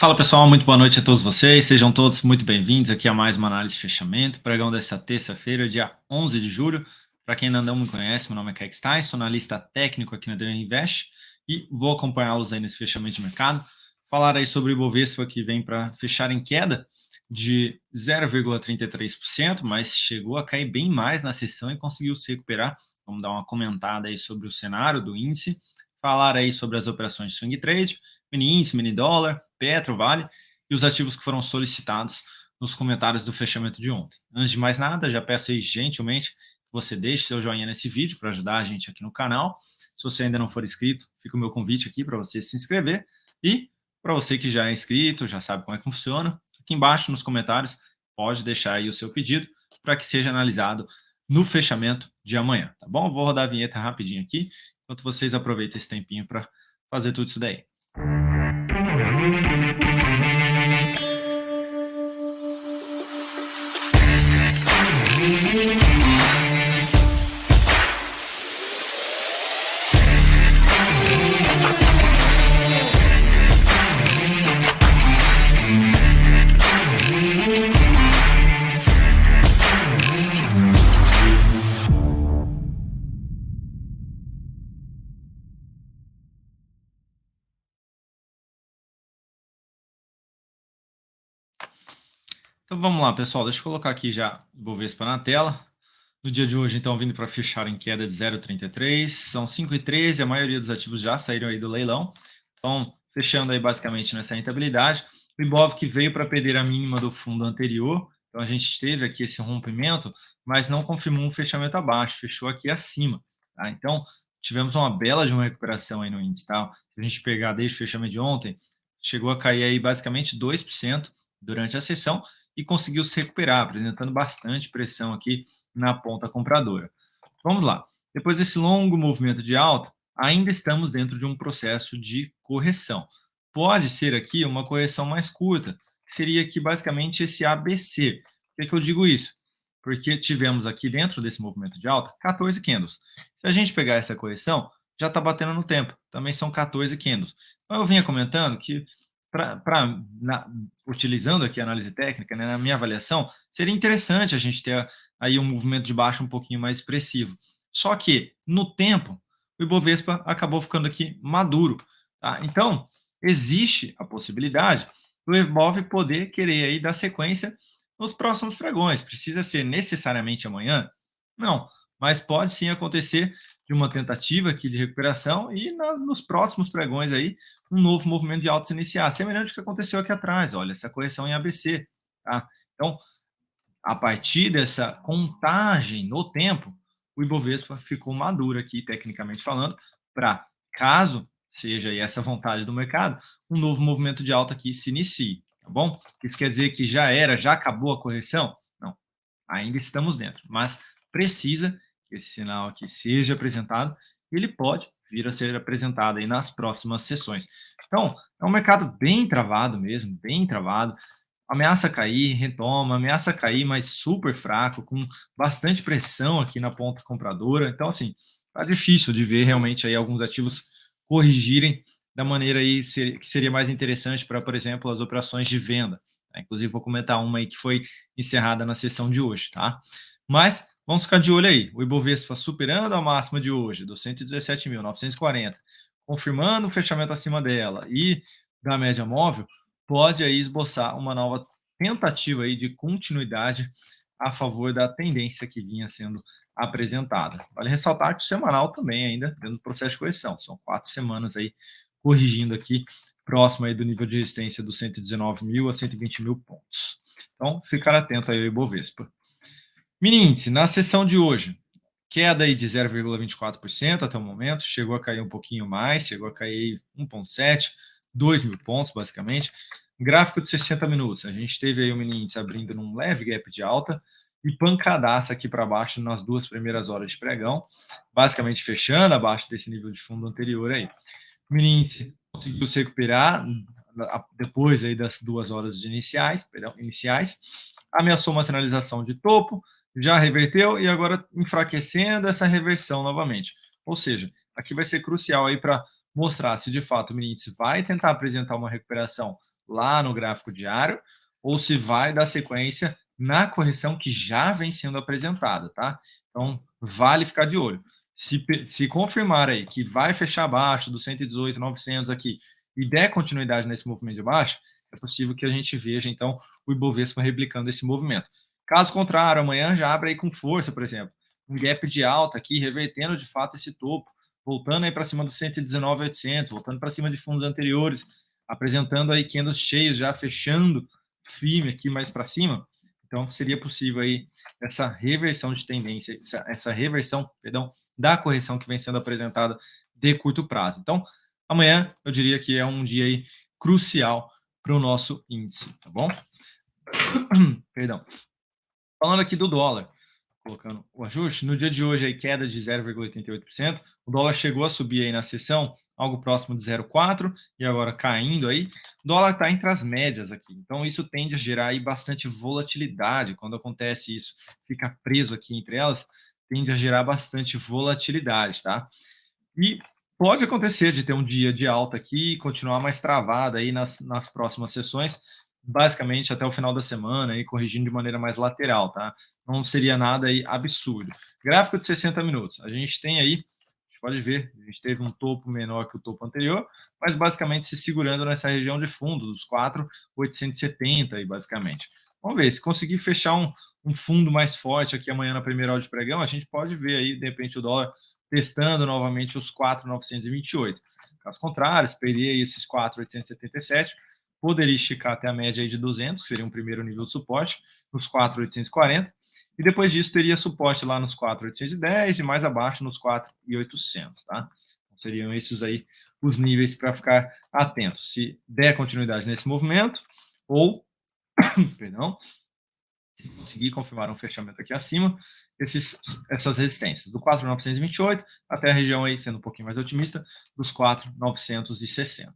Fala pessoal, muito boa noite a todos vocês, sejam todos muito bem-vindos aqui a mais uma análise de fechamento, pregão dessa terça-feira, dia 11 de julho. Para quem ainda não me conhece, meu nome é Kaique Stein, sou analista técnico aqui na DM Invest e vou acompanhá-los aí nesse fechamento de mercado, falar aí sobre o Ibovespa que vem para fechar em queda de 0,33%, mas chegou a cair bem mais na sessão e conseguiu se recuperar. Vamos dar uma comentada aí sobre o cenário do índice, falar aí sobre as operações de swing trade, mini índice, mini dólar, Petro, Vale e os ativos que foram solicitados nos comentários do fechamento de ontem. Antes de mais nada, já peço aí gentilmente que você deixe seu joinha nesse vídeo para ajudar a gente aqui no canal. Se você ainda não for inscrito, fica o meu convite aqui para você se inscrever. E para você que já é inscrito, já sabe como é que funciona, aqui embaixo nos comentários pode deixar aí o seu pedido para que seja analisado no fechamento de amanhã, tá bom? Vou rodar a vinheta rapidinho aqui, enquanto vocês aproveitam esse tempinho para fazer tudo isso daí. Então vamos lá, pessoal. Deixa eu colocar aqui já o Ibovespa na tela. No dia de hoje, então, vindo para fechar em queda de 0,33. São 5,13. A maioria dos ativos já saíram aí do leilão. Então, fechando aí basicamente nessa rentabilidade. O Ibov que veio para perder a mínima do fundo anterior. Então, a gente teve aqui esse rompimento, mas não confirmou um fechamento abaixo. Fechou aqui acima. Tá? Então, tivemos uma bela de uma recuperação aí no índice. Tá? Se a gente pegar desde o fechamento de ontem, chegou a cair aí basicamente 2% durante a sessão e conseguiu se recuperar, apresentando bastante pressão aqui na ponta compradora. Vamos lá. Depois desse longo movimento de alta, ainda estamos dentro de um processo de correção. Pode ser aqui uma correção mais curta, que seria aqui basicamente esse ABC. Por que eu digo isso? Porque tivemos aqui dentro desse movimento de alta 14 candles. Se a gente pegar essa correção, já está batendo no tempo. Também são 14 candles. Então eu vinha comentando que utilizando aqui a análise técnica, né, na minha avaliação, seria interessante a gente ter aí um movimento de baixa um pouquinho mais expressivo. Só que, no tempo, o Ibovespa acabou ficando aqui maduro. Tá? Então, existe a possibilidade do Ibov poder querer aí dar sequência nos próximos pregões. Precisa ser necessariamente amanhã? Não, mas pode sim acontecer de uma tentativa aqui de recuperação e nos próximos pregões aí um novo movimento de alta se iniciar, semelhante ao que aconteceu aqui atrás, olha, essa correção em ABC, tá? Então, a partir dessa contagem no tempo, o Ibovespa ficou maduro aqui, tecnicamente falando, para, caso seja aí essa vontade do mercado, um novo movimento de alta aqui se inicie, tá bom? Isso quer dizer que já acabou a correção? Não, ainda estamos dentro, mas precisa que esse sinal aqui seja apresentado, e ele pode vir a ser apresentado aí nas próximas sessões. Então, é um mercado bem travado mesmo, bem travado, ameaça cair, retoma, ameaça cair, mas super fraco, com bastante pressão aqui na ponta compradora. Então, assim, tá difícil de ver realmente aí alguns ativos corrigirem da maneira aí que seria mais interessante para, por exemplo, as operações de venda. Inclusive, vou comentar uma aí que foi encerrada na sessão de hoje, tá? Mas vamos ficar de olho aí. O Ibovespa superando a máxima de hoje, dos 117.940, confirmando o fechamento acima dela e da média móvel, pode aí esboçar uma nova tentativa aí de continuidade a favor da tendência que vinha sendo apresentada. Vale ressaltar que o semanal também ainda dentro do processo de correção. São 4 semanas aí corrigindo aqui, próximo aí do nível de resistência dos 119.000 a 120.000 pontos. Então, ficar atento aí ao Ibovespa. Mini índice, na sessão de hoje, queda aí de 0,24% até o momento, chegou a cair um pouquinho mais, chegou a cair 1,7%, 2.000 pontos, basicamente. Gráfico de 60 minutos, a gente teve aí o mini índice abrindo num leve gap de alta e pancadaça aqui para baixo nas 2 primeiras horas de pregão, basicamente fechando abaixo desse nível de fundo anterior aí. O mini índice conseguiu se recuperar depois aí das 2 horas iniciais, ameaçou uma sinalização de topo, já reverteu e agora enfraquecendo essa reversão novamente. Ou seja, aqui vai ser crucial aí para mostrar se de fato o mini índice vai tentar apresentar uma recuperação lá no gráfico diário ou se vai dar sequência na correção que já vem sendo apresentada, tá? Então, vale ficar de olho. Se confirmar aí que vai fechar abaixo dos 118.900 aqui e der continuidade nesse movimento de baixa, é possível que a gente veja, então, o Ibovespa replicando esse movimento. Caso contrário, amanhã já abre aí com força, por exemplo, um gap de alta aqui, revertendo de fato esse topo, voltando aí para cima dos 119.800, voltando para cima de fundos anteriores, apresentando aí candles cheios, já fechando firme aqui mais para cima. Então, seria possível aí essa reversão de tendência, essa reversão, perdão, da correção que vem sendo apresentada de curto prazo. Então, amanhã eu diria que é um dia aí crucial para o nosso índice, tá bom? Perdão. Falando aqui do dólar, colocando o ajuste, no dia de hoje aí queda de 0,88%, o dólar chegou a subir aí na sessão, algo próximo de 0,4 e agora caindo aí. O dólar está entre as médias aqui, então isso tende a gerar aí bastante volatilidade. Quando acontece isso, fica preso aqui entre elas, tende a gerar bastante volatilidade, tá? E pode acontecer de ter um dia de alta aqui e continuar mais travada aí nas próximas sessões, basicamente até o final da semana, aí, corrigindo de maneira mais lateral, tá? Não seria nada aí absurdo. Gráfico de 60 minutos. A gente tem aí, a gente pode ver, a gente teve um topo menor que o topo anterior, mas basicamente se segurando nessa região de fundo, dos 4.870 aí, basicamente. Vamos ver, se conseguir fechar um fundo mais forte aqui amanhã na primeira hora de pregão, a gente pode ver aí, de repente, o dólar testando novamente os 4.928. Caso contrário, esperei esses 4.877, poderia esticar até a média aí de 200, que seria um primeiro nível de suporte, nos 4.840, e depois disso teria suporte lá nos 4.810 e mais abaixo nos 4.800, tá? Então, seriam esses aí os níveis para ficar atento. Se der continuidade nesse movimento, ou, perdão, se conseguir confirmar um fechamento aqui acima, essas resistências, do 4.928 até a região aí, sendo um pouquinho mais otimista, dos 4.960.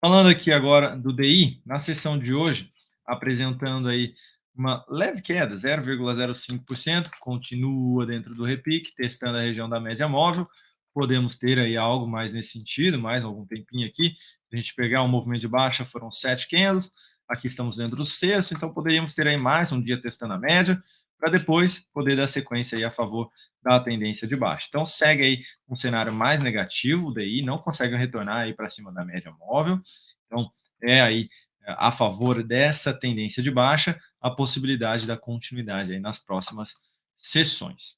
Falando aqui agora do DI, na sessão de hoje, apresentando aí uma leve queda, 0,05%, continua dentro do repique, testando a região da média móvel. Podemos ter aí algo mais nesse sentido, mais algum tempinho aqui. Se a gente pegar um movimento de baixa, foram 7 candles, aqui estamos dentro do sexto, então poderíamos ter aí mais um dia testando a média, para depois poder dar sequência aí a favor da tendência de baixa. Então segue aí um cenário mais negativo, o DI não consegue retornar aí para cima da média móvel, então é aí a favor dessa tendência de baixa a possibilidade da continuidade aí nas próximas sessões.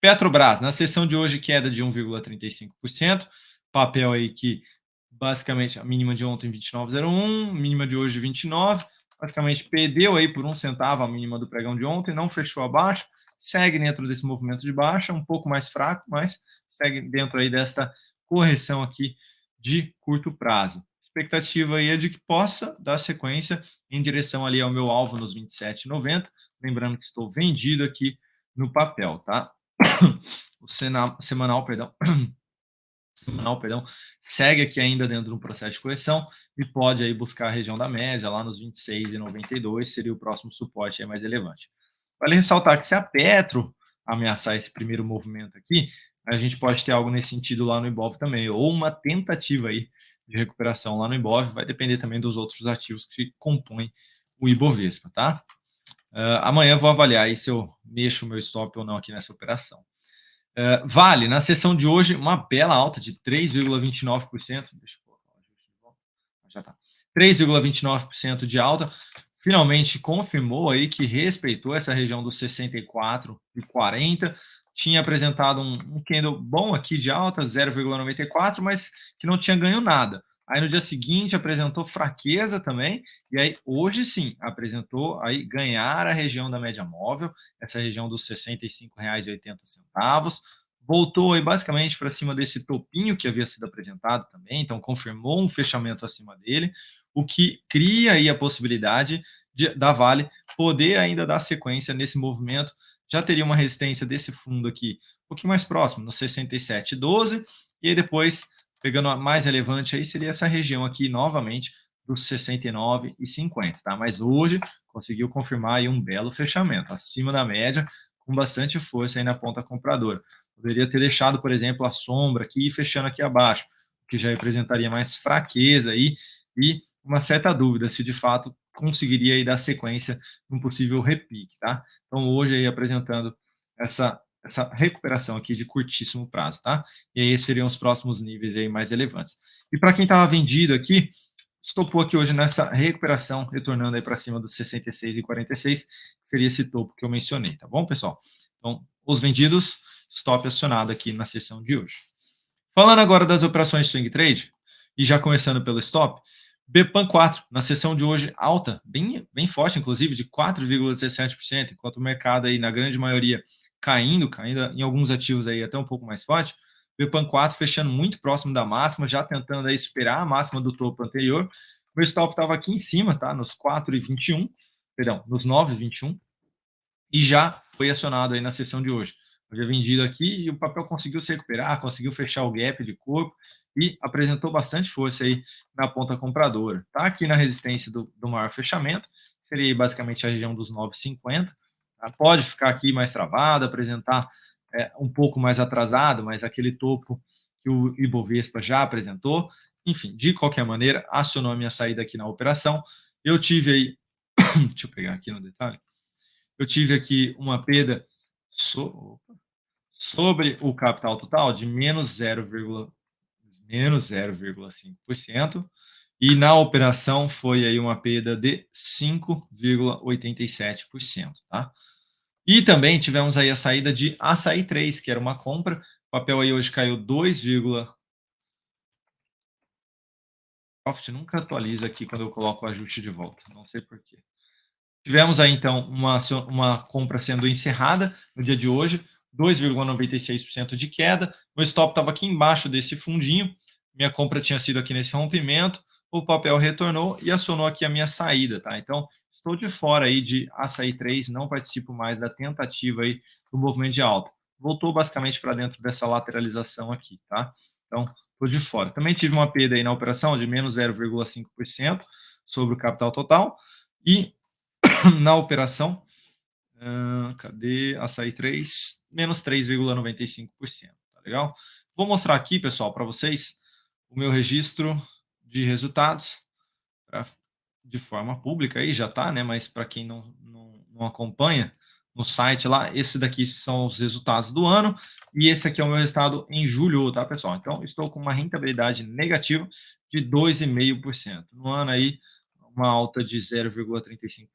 Petrobras, na sessão de hoje, queda de 1,35%, papel aí que basicamente a mínima de ontem 29,01, mínima de hoje 29, basicamente perdeu aí por 1 centavo a mínima do pregão de ontem, não fechou abaixo, segue dentro desse movimento de baixa, um pouco mais fraco, mas segue dentro aí dessa correção aqui de curto prazo. Expectativa aí é de que possa dar sequência em direção ali ao meu alvo nos 27,90, lembrando que estou vendido aqui no papel, tá? O semanal, perdão, segue aqui ainda dentro de um processo de correção e pode aí buscar a região da média, lá nos 26,92, seria o próximo suporte aí mais relevante. Vale ressaltar que se a Petro ameaçar esse primeiro movimento aqui, a gente pode ter algo nesse sentido lá no Ibov também, ou uma tentativa aí de recuperação lá no Ibov, vai depender também dos outros ativos que compõem o Ibovespa, tá? Amanhã eu vou avaliar aí se eu mexo o meu stop ou não aqui nessa operação. Vale, na sessão de hoje, uma bela alta de 3,29%. Deixa eu colocar o ajuste de volta. Já tá. 3,29% de alta. Finalmente confirmou aí que respeitou essa região dos 64,40. Tinha apresentado um candle bom aqui de alta, 0,94, mas que não tinha ganho nada. Aí no dia seguinte apresentou fraqueza também, e aí hoje sim apresentou aí ganhar a região da média móvel, essa região dos R$ 65,80. Voltou aí basicamente para cima desse topinho que havia sido apresentado também, então confirmou um fechamento acima dele, o que cria aí a possibilidade da Vale poder ainda dar sequência nesse movimento. Já teria uma resistência desse fundo aqui um pouquinho mais próximo, no 67,12, e aí depois pegando a mais relevante aí, seria essa região aqui, novamente, dos 69,50, tá? Mas hoje conseguiu confirmar aí um belo fechamento, acima da média, com bastante força aí na ponta compradora. Poderia ter deixado, por exemplo, a sombra aqui e fechando aqui abaixo, que já representaria mais fraqueza aí, e uma certa dúvida se de fato conseguiria aí dar sequência num possível repique, tá? Então hoje aí apresentando essa recuperação aqui de curtíssimo prazo, tá? E aí seriam os próximos níveis aí mais relevantes. E para quem estava vendido aqui, estopou aqui hoje nessa recuperação, retornando aí para cima dos 66,46, que seria esse topo que eu mencionei, tá bom, pessoal? Então, os vendidos, stop acionado aqui na sessão de hoje. Falando agora das operações swing trade, e já começando pelo stop, BPAN 4, na sessão de hoje, alta, bem forte, inclusive, de 4,17%, enquanto o mercado aí, na grande maioria, caindo em alguns ativos aí até um pouco mais forte, BPAN 4 fechando muito próximo da máxima, já tentando aí superar a máxima do topo anterior. O meu stop estava aqui em cima, tá? Nos 4,21, perdão, nos 9,21, e já foi acionado aí na sessão de hoje. Eu já vendido aqui e o papel conseguiu se recuperar, conseguiu fechar o gap de corpo e apresentou bastante força aí na ponta compradora. Tá aqui na resistência do maior fechamento, seria basicamente a região dos 9,50. Tá? Pode ficar aqui mais travado, apresentar um pouco mais atrasado, mas aquele topo que o Ibovespa já apresentou. Enfim, de qualquer maneira, acionou a minha saída aqui na operação. Eu tive aí, deixa eu pegar aqui no detalhe, eu tive aqui uma perda sobre o capital total de menos 0,5%, e na operação foi aí uma perda de 5,87%, tá? E também tivemos aí a saída de Açaí 3, que era uma compra, o papel aí hoje caiu 2, Profit nunca atualiza aqui quando eu coloco o ajuste de volta, não sei porquê. Tivemos aí, então, uma compra sendo encerrada no dia de hoje, 2,96% de queda. O stop estava aqui embaixo desse fundinho, minha compra tinha sido aqui nesse rompimento, o papel retornou e acionou aqui a minha saída, tá? Então, estou de fora aí de Açaí 3, não participo mais da tentativa aí do movimento de alta. Voltou basicamente para dentro dessa lateralização aqui, tá? Então, estou de fora. Também tive uma perda aí na operação de menos 0,5% sobre o capital total e na operação, cadê? Açaí 3, menos 3,95%, tá legal? Vou mostrar aqui, pessoal, para vocês o meu registro de resultados de forma pública, aí já tá, né? Mas para quem não acompanha no site lá, esse daqui são os resultados do ano e esse aqui é o meu resultado em julho, tá, pessoal? Então, estou com uma rentabilidade negativa de 2,5%. No ano aí, uma alta de 0,35%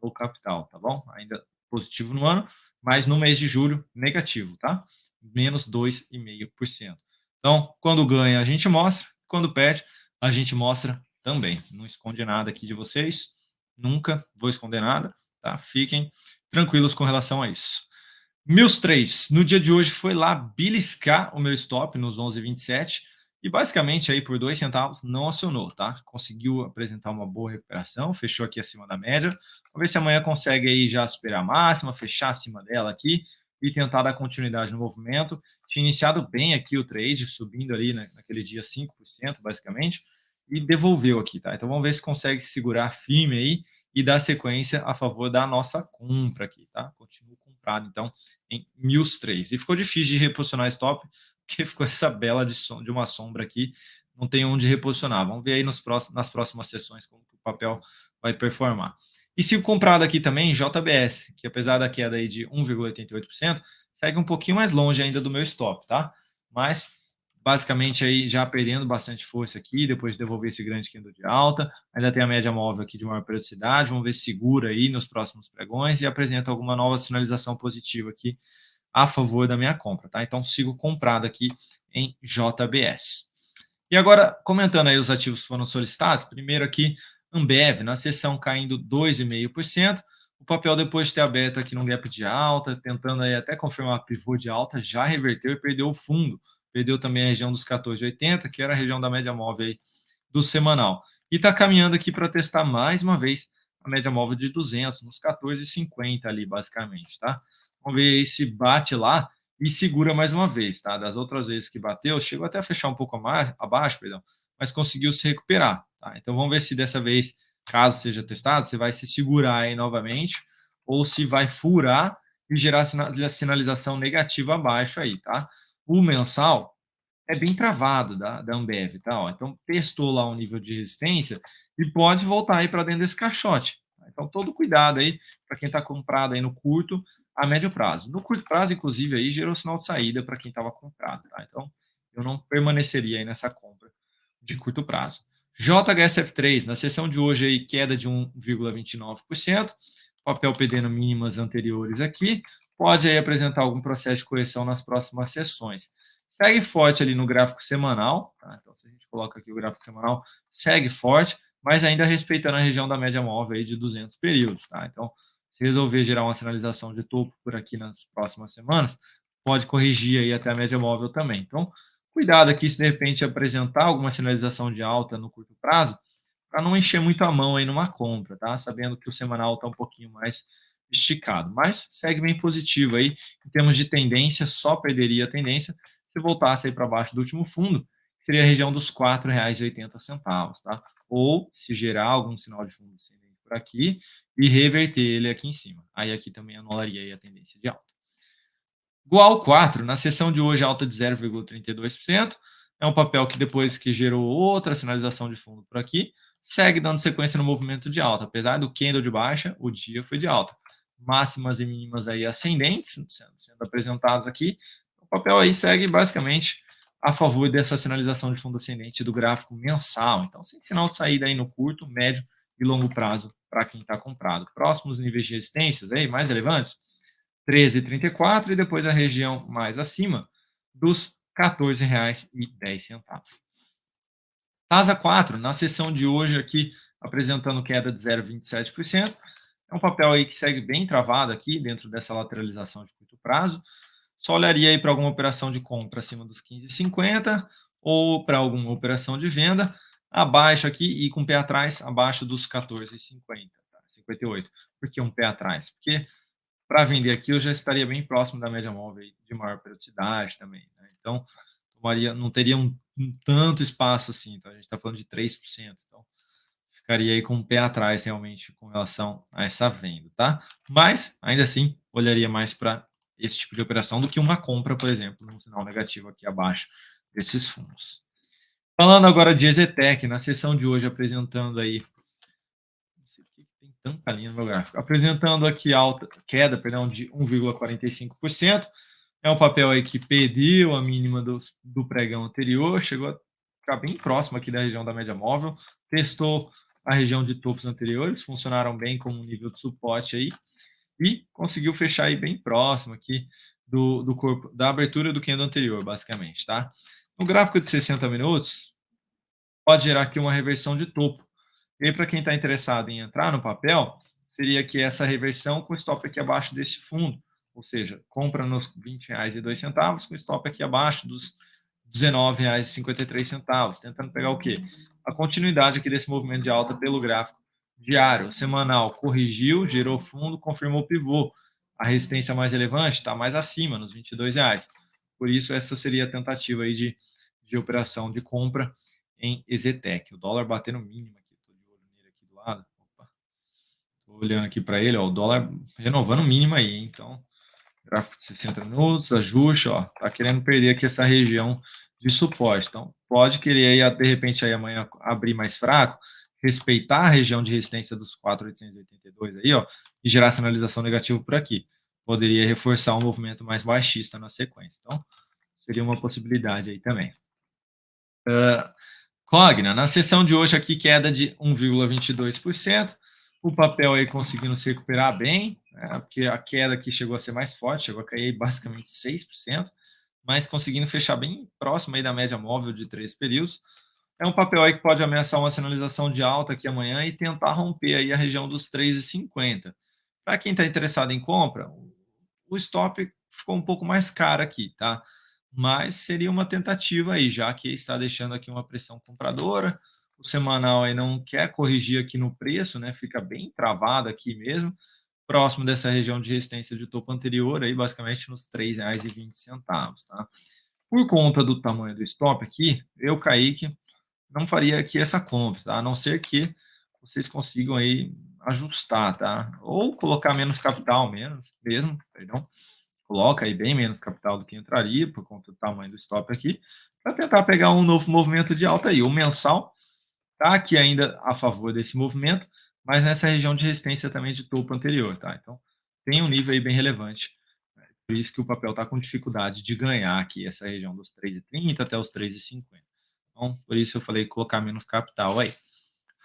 no capital, tá bom? Ainda positivo no ano, mas no mês de julho, negativo, tá? Menos 2,5%. Então, quando ganha, a gente mostra, quando perde, a gente mostra também. Não esconde nada aqui de vocês, nunca vou esconder nada, tá? Fiquem tranquilos com relação a isso. Meus 3, no dia de hoje foi lá beliscar o meu stop nos 11,27 e basicamente aí por 2 centavos não acionou, tá? Conseguiu apresentar uma boa recuperação, fechou aqui acima da média. Vamos ver se amanhã consegue aí já superar a máxima, fechar acima dela aqui e tentar dar continuidade no movimento. Tinha iniciado bem aqui o trade, subindo ali naquele dia 5%, basicamente, e devolveu aqui, tá? Então vamos ver se consegue segurar firme aí e dar sequência a favor da nossa compra aqui, tá? Continuo comprado, então, em 1003. E ficou difícil de reposicionar stop, porque ficou essa bela de uma sombra aqui, não tem onde reposicionar. Vamos ver aí nas próximas sessões como que o papel vai performar. E sigo comprado aqui também JBS, que apesar da queda aí de 1,88%, segue um pouquinho mais longe ainda do meu stop, tá? Mas basicamente aí já perdendo bastante força aqui, depois de devolver esse grande candle de alta, ainda tem a média móvel aqui de maior periodicidade, vamos ver se segura aí nos próximos pregões e apresenta alguma nova sinalização positiva aqui a favor da minha compra, tá? Então sigo comprado aqui em JBS. E agora, comentando aí os ativos que foram solicitados, primeiro aqui, Ambev, na sessão caindo 2,5%, o papel depois de ter aberto aqui num gap de alta, tentando aí até confirmar pivô de alta, já reverteu e perdeu o fundo, perdeu também a região dos 14,80, que era a região da média móvel aí do semanal. E está caminhando aqui para testar mais uma vez a média móvel de 200, nos 14,50 ali, basicamente, tá? Vamos ver aí se bate lá e segura mais uma vez, tá? Das outras vezes que bateu, chegou até a fechar um pouco abaixo, perdão, mas conseguiu se recuperar, tá? Então vamos ver se dessa vez, caso seja testado, você vai se segurar aí novamente ou se vai furar e gerar sinalização negativa abaixo aí, tá? O mensal é bem travado da Ambev, tá? Ó, então testou lá um nível de resistência e pode voltar aí para dentro desse caixote. Tá? Então todo cuidado aí para quem está comprado aí no curto a médio prazo. No curto prazo, inclusive, aí gerou sinal de saída para quem estava comprado, tá? Então eu não permaneceria aí nessa compra de curto prazo. JHSF3, na sessão de hoje aí queda de 1,29%, papel perdendo mínimas anteriores aqui, pode aí apresentar algum processo de correção nas próximas sessões. Segue forte ali no gráfico semanal, tá? Então se a gente coloca aqui o gráfico semanal, segue forte, mas ainda respeitando a região da média móvel aí de 200 períodos, tá? Então, se resolver gerar uma sinalização de topo por aqui nas próximas semanas, pode corrigir aí até a média móvel também. Então, cuidado aqui se de repente apresentar alguma sinalização de alta no curto prazo, para não encher muito a mão aí numa compra, tá? Sabendo que o semanal está um pouquinho mais esticado, mas segue bem positivo aí em termos de tendência, só perderia a tendência se voltasse aí para baixo do último fundo, seria a região dos R$ 4,80, tá? Ou se gerar algum sinal de fundo descendente por aqui e reverter ele aqui em cima. Aí aqui também anularia aí a tendência de alta. Goal 4, na sessão de hoje, alta de 0,32%. É um papel que depois que gerou outra sinalização de fundo por aqui, segue dando sequência no movimento de alta. Apesar do candle de baixa, o dia foi de alta. Máximas e mínimas aí ascendentes sendo apresentados aqui. O papel aí segue basicamente a favor dessa sinalização de fundo ascendente do gráfico mensal. Então, sem sinal de saída aí no curto, médio e longo prazo para quem está comprado. Próximos níveis de resistências aí, mais relevantes, 13,34 e depois a região mais acima dos R$ 14,10. TASA 4, na sessão de hoje aqui, apresentando queda de 0,27%. É um papel aí que segue bem travado aqui dentro dessa lateralização de curto prazo. Só olharia aí para alguma operação de compra acima dos 15,50 ou para alguma operação de venda abaixo aqui e com o pé atrás abaixo dos 14,50, tá? 58. Por que um pé atrás? Porque para vender aqui eu já estaria bem próximo da média móvel de maior periodicidade também, né? Então, não teria um tanto espaço assim, então a gente está falando de 3%, então ficaria aí com o pé atrás realmente com relação a essa venda, tá? Mas, ainda assim, olharia mais para esse tipo de operação do que uma compra, por exemplo, num sinal negativo aqui abaixo desses fundos. Falando agora de EZTEC, na sessão de hoje apresentando aí tem tanta linha no meu gráfico. Apresentando aqui queda, perdão, de 1,45%. É um papel aí que perdeu a mínima do pregão anterior, chegou a ficar bem próximo aqui da região da média móvel, testou a região de topos anteriores, funcionaram bem como um nível de suporte aí, e conseguiu fechar aí bem próximo aqui do corpo, da abertura do candle anterior, basicamente, tá? No gráfico de 60 minutos, pode gerar aqui uma reversão de topo. E aí, para quem está interessado em entrar no papel, seria que essa reversão com stop aqui abaixo desse fundo, ou seja, compra nos R$ 20,02 com stop aqui abaixo dos R$ 19,53, tentando pegar o quê? A continuidade aqui desse movimento de alta pelo gráfico diário, semanal, corrigiu, gerou fundo, confirmou o pivô. A resistência mais relevante está mais acima, nos R$ 22,00. Por isso, essa seria a tentativa aí de operação de compra em EZTEC. O dólar batendo mínimo aqui, estou de olho nele aqui do lado. Estou olhando aqui para ele, ó, o dólar renovando mínimo aí, então, gráfico de 60 minutos, ajuste, ó, tá querendo perder aqui essa região de suporte. Então, pode querer aí, de repente, aí amanhã abrir mais fraco, respeitar a região de resistência dos 4,882 aí, ó, e gerar sinalização negativa por aqui. Poderia reforçar um movimento mais baixista na sequência. Então, seria uma possibilidade aí também. Cogna, na sessão de hoje aqui, queda de 1,22%. O papel aí conseguindo se recuperar bem, né, porque a queda aqui chegou a ser mais forte, chegou a cair basicamente 6%, mas conseguindo fechar bem próximo aí da média móvel de 3 períodos. É um papel aí que pode ameaçar uma sinalização de alta aqui amanhã e tentar romper aí a região dos 3,50. Para quem está interessado em compra, o stop ficou um pouco mais caro aqui, tá? Mas seria uma tentativa aí, já que está deixando aqui uma pressão compradora. O semanal aí não quer corrigir aqui no preço, né? Fica bem travado aqui mesmo, próximo dessa região de resistência de topo anterior, aí basicamente nos R$ 3,20, tá? Por conta do tamanho do stop aqui, eu, Kaique, não faria aqui essa compra, tá? A não ser que vocês consigam aí ajustar, tá? Ou colocar menos capital, menos mesmo, perdão, coloca aí bem menos capital do que entraria, por conta do tamanho do stop aqui, para tentar pegar um novo movimento de alta aí. O mensal está aqui ainda a favor desse movimento, mas nessa região de resistência também de topo anterior, tá? Então, tem um nível aí bem relevante, né? Por isso que o papel está com dificuldade de ganhar aqui essa região dos 3,30 até os 3,50. Então, por isso eu falei colocar menos capital aí.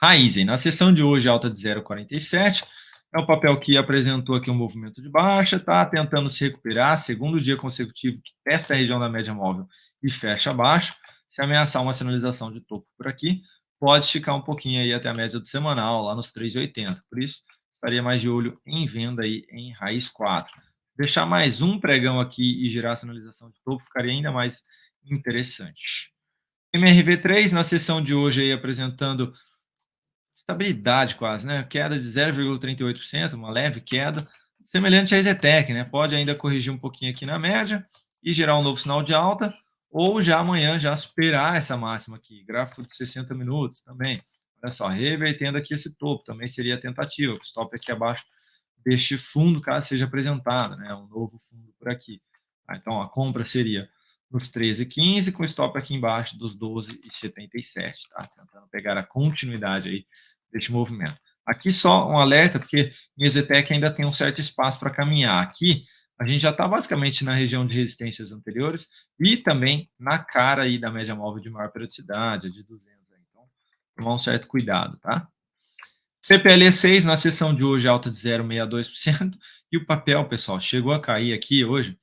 Raizen, na sessão de hoje, alta de 0,47, é um papel que apresentou aqui um movimento de baixa, está tentando se recuperar, segundo dia consecutivo que testa a região da média móvel e fecha abaixo. Se ameaçar uma sinalização de topo por aqui, pode esticar um pouquinho aí até a média do semanal, lá nos 3,80. Por isso, estaria mais de olho em venda aí em raiz 4. Se deixar mais um pregão aqui e girar a sinalização de topo, ficaria ainda mais interessante. MRV3, na sessão de hoje aí apresentando estabilidade quase, né? Queda de 0,38%, uma leve queda, semelhante à Exetec, né? Pode ainda corrigir um pouquinho aqui na média e gerar um novo sinal de alta, ou já amanhã já superar essa máxima aqui. Gráfico de 60 minutos também. Olha só, revertendo aqui esse topo, também seria a tentativa. Stop aqui abaixo deste fundo, caso seja apresentado, né? Um novo fundo por aqui. Então, a compra seria nos 13,15, com stop aqui embaixo dos 12,77, tá? Tentando pegar a continuidade aí deste movimento. Aqui só um alerta, porque em Exetec ainda tem um certo espaço para caminhar. Aqui a gente já está basicamente na região de resistências anteriores e também na cara aí da média móvel de maior periodicidade, de 200. Então, tomar um certo cuidado, tá? CPLE 6, na sessão de hoje, alta de 0,62%, e o papel, pessoal, chegou a cair aqui hoje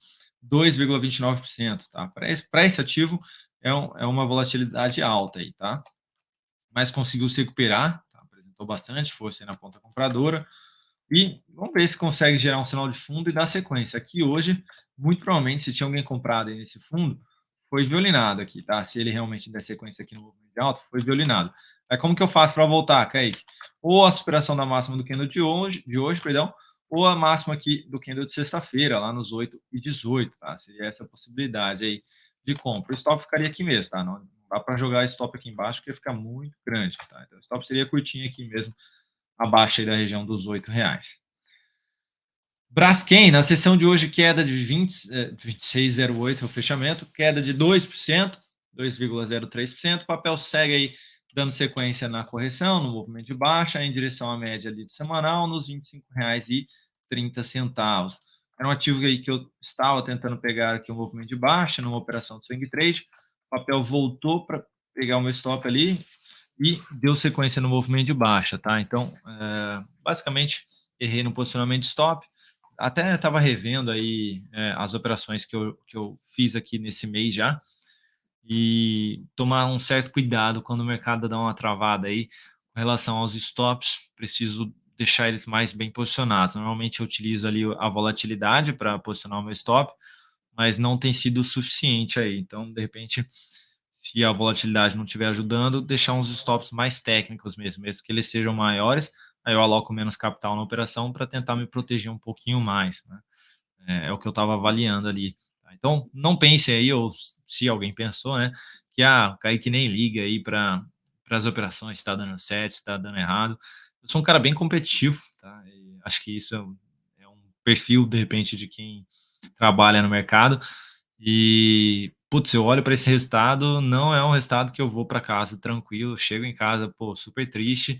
2,29%, tá? Para esse ativo, é uma volatilidade alta aí, tá? Mas conseguiu se recuperar, tá? Apresentou bastante força aí na ponta compradora, e vamos ver se consegue gerar um sinal de fundo e dar sequência. Aqui hoje, muito provavelmente, se tinha alguém comprado aí nesse fundo, foi violinado aqui, tá? Se ele realmente der sequência aqui no movimento de alta, foi violinado. Aí como que eu faço para voltar, Kaique? Ou a superação da máxima do candle de hoje, perdão, ou a máxima aqui do candle de sexta-feira, lá nos 8,18, tá? Seria essa possibilidade aí de compra. O stop ficaria aqui mesmo, tá? Não dá para jogar stop aqui embaixo, porque ia ficar muito grande, tá? Então o stop seria curtinho aqui mesmo, abaixo aí da região dos R$ 8. Braskem, na sessão de hoje, queda de 26,08 o fechamento, queda de 2%, 2,03%. O papel segue aí dando sequência na correção, no movimento de baixa, em direção à média ali do semanal, nos R$ 25,30. Era um ativo aí que eu estava tentando pegar aqui um movimento de baixa, numa operação de swing trade. O papel voltou para pegar o meu stop ali e deu sequência no movimento de baixa, tá? Então, basicamente, errei no posicionamento de stop. Até estava revendo aí as operações que eu fiz aqui nesse mês já, e tomar um certo cuidado quando o mercado dá uma travada aí com relação aos stops, preciso deixar eles mais bem posicionados. Normalmente eu utilizo ali a volatilidade para posicionar o meu stop, mas não tem sido o suficiente aí. Então, de repente, se a volatilidade não estiver ajudando, deixar uns stops mais técnicos mesmo que eles sejam maiores, aí eu aloco menos capital na operação para tentar me proteger um pouquinho mais, né? É o que eu estava avaliando ali. Tá? Então, não pense aí, ou se alguém pensou, né, que o Kaique nem liga aí para as operações, se está dando certo, se está dando errado. Eu sou um cara bem competitivo, tá? E acho que isso é um perfil, de repente, de quem trabalha no mercado. E, putz, eu olho para esse resultado, não é um resultado que eu vou para casa tranquilo, chego em casa, pô, super triste.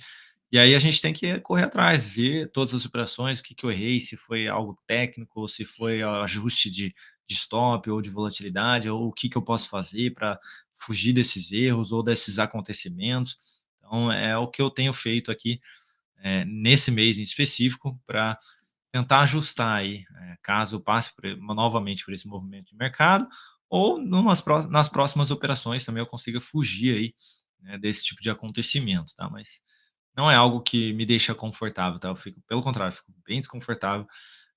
E aí a gente tem que correr atrás, ver todas as operações, o que que eu errei, se foi algo técnico, ou se foi ajuste de stop ou de volatilidade, ou o que que eu posso fazer para fugir desses erros ou desses acontecimentos. Então, é o que eu tenho feito aqui, nesse mês em específico, para tentar ajustar aí, caso eu passe novamente por esse movimento de mercado, ou nas próximas operações também eu consiga fugir aí, né, desse tipo de acontecimento, tá? Mas não é algo que me deixa confortável, tá? Eu fico, pelo contrário, fico bem desconfortável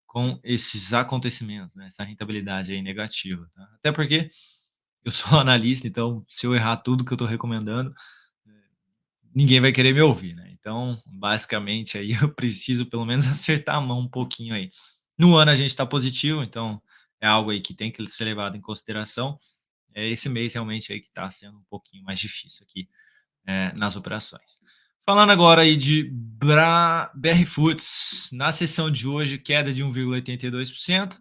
com esses acontecimentos, né? Essa rentabilidade aí negativa, tá? Até porque eu sou analista, então se eu errar tudo que eu estou recomendando, ninguém vai querer me ouvir, né? Então, basicamente, aí eu preciso pelo menos acertar a mão um pouquinho aí. No ano a gente está positivo, então é algo aí que tem que ser levado em consideração. É esse mês realmente aí que está sendo um pouquinho mais difícil aqui nas operações. Falando agora aí de BR Foods, na sessão de hoje, queda de 1,82%.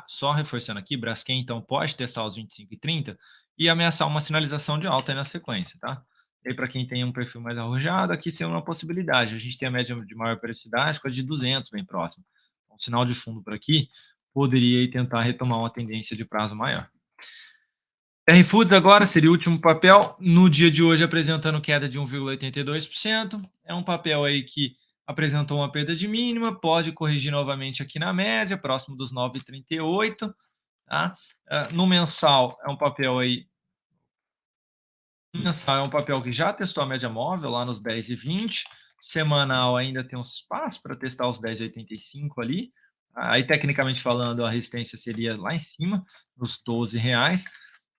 Só reforçando aqui, Braskem, então, pode testar os 25 e 30 e ameaçar uma sinalização de alta aí na sequência, tá? E aí, para quem tem um perfil mais arrojado, aqui seria uma possibilidade. A gente tem a média de maior periodicidade, coisa de 200, bem próximo. Então, sinal de fundo por aqui poderia aí tentar retomar uma tendência de prazo maior. BR Foods agora seria o último papel, no dia de hoje apresentando queda de 1,82%. É um papel aí que apresentou uma perda de mínima, pode corrigir novamente aqui na média, próximo dos 9,38, tá? No mensal é um papel aí, mensal é um papel que já testou a média móvel lá nos 10,20, semanal ainda tem um espaço para testar os 10,85 ali. Aí tecnicamente falando, a resistência seria lá em cima, nos R$ 12.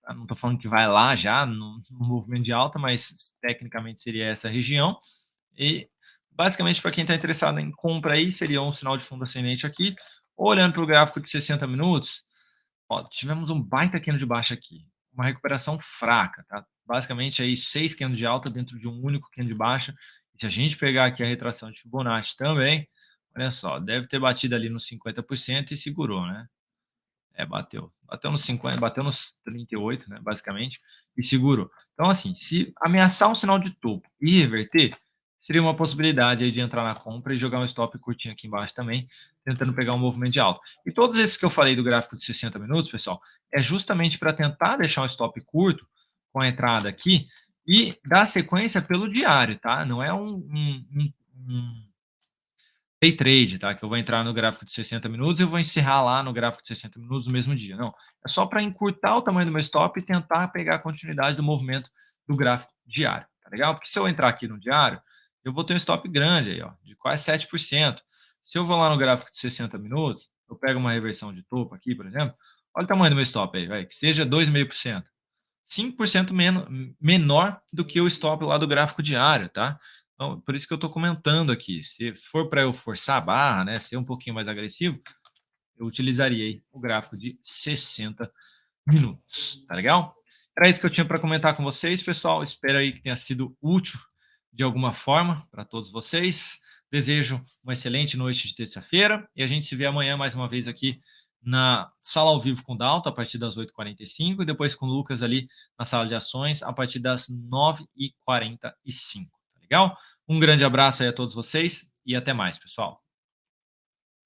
Não estou falando que vai lá já no movimento de alta, mas tecnicamente seria essa região. E basicamente, para quem está interessado em compra aí, seria um sinal de fundo ascendente aqui. Olhando para o gráfico de 60 minutos, ó, tivemos um baita candle de baixa aqui, uma recuperação fraca, tá? Basicamente aí 6 candles de alta dentro de um único candle de baixa. E se a gente pegar aqui a retração de Fibonacci também, olha só, deve ter batido ali nos 50% e segurou, né? Bateu. Bateu nos 50, bateu nos 38, né, basicamente, e segurou. Então, assim, se ameaçar um sinal de topo e reverter, seria uma possibilidade aí de entrar na compra e jogar um stop curtinho aqui embaixo também, tentando pegar um movimento de alta. E todos esses que eu falei do gráfico de 60 minutos, pessoal, é justamente para tentar deixar um stop curto com a entrada aqui e dar sequência pelo diário, tá? Não é um day trade, tá? Que eu vou entrar no gráfico de 60 minutos e eu vou encerrar lá no gráfico de 60 minutos no mesmo dia. Não, é só para encurtar o tamanho do meu stop e tentar pegar a continuidade do movimento do gráfico diário, tá legal? Porque se eu entrar aqui no diário, eu vou ter um stop grande aí, ó, de quase 7%. Se eu vou lá no gráfico de 60 minutos, eu pego uma reversão de topo aqui, por exemplo, olha o tamanho do meu stop aí, vai, que seja 2,5%. 5% menor do que o stop lá do gráfico diário, tá? Então, por isso que eu estou comentando aqui. Se for para eu forçar a barra, né, ser um pouquinho mais agressivo, eu utilizaria aí o gráfico de 60 minutos, tá legal? Era isso que eu tinha para comentar com vocês, pessoal. Espero aí que tenha sido útil de alguma forma para todos vocês. Desejo uma excelente noite de terça-feira e a gente se vê amanhã mais uma vez aqui na sala ao vivo com o Dalton a partir das 8h45 e depois com o Lucas ali na sala de ações a partir das 9h45, tá legal? Um grande abraço aí a todos vocês e até mais, pessoal.